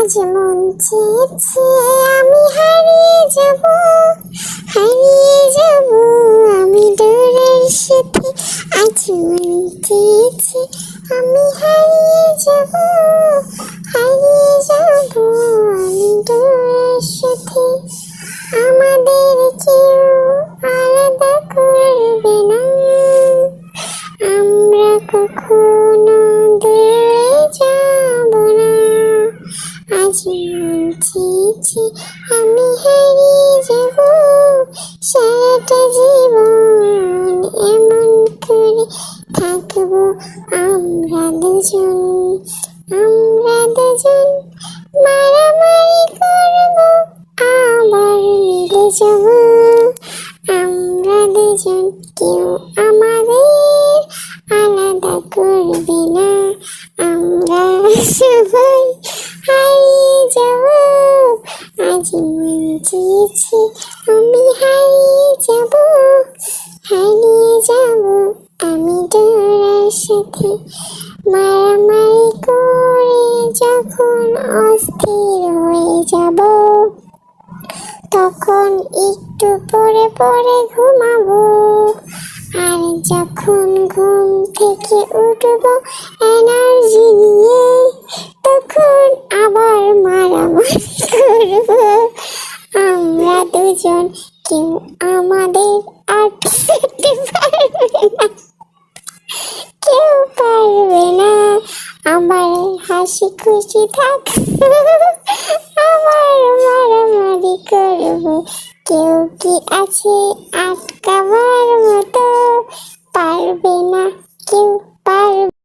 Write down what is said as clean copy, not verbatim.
আজ মন চেয়েছে আমি হারিয়ে যাব, হারিয়ে যাব আমি দূরের সাথে। আজ মন চেয়েছে আমি হারিয়ে যাব, হারিয়ে যাব আমি দূরের সাথে। আমাদের কেউ আলাদা করবে না, আমরা কখনো দূরে যাব না। আজ মন চেয়েছে আমি হারিয়ে যাব, সারাটা জীবন এমন করে থাকবো আমরা দুজন। আমরা দুজন মারামারি করবো, আবার মিলে যাব। আমরা দুজন কেউ আমাদের আলাদা করবে না, আমরা সবাই হারিয়ে যাব। আজ মন চেয়েছে আমি হারিয়ে যাব, হারিয়ে যাব আমি দূরের সাথে। মারামারি করে যখন অস্থির হয়ে যাব, তখন একটু পরে পরে ঘুমাবো। আর যখন ঘুম থেকে উঠবো এনার্জি নিয়ে, তখন আবার মারামারি করবো। আমরা দুজন কেউ আমাদের আটকাতে পারবে না, কেউ পারবে না। আবার হাসি খুশি থাকবো, আবার মারামারি করবো। কেউ কি আছে আটকাবার মতো? পারবে না কেউ, পারবে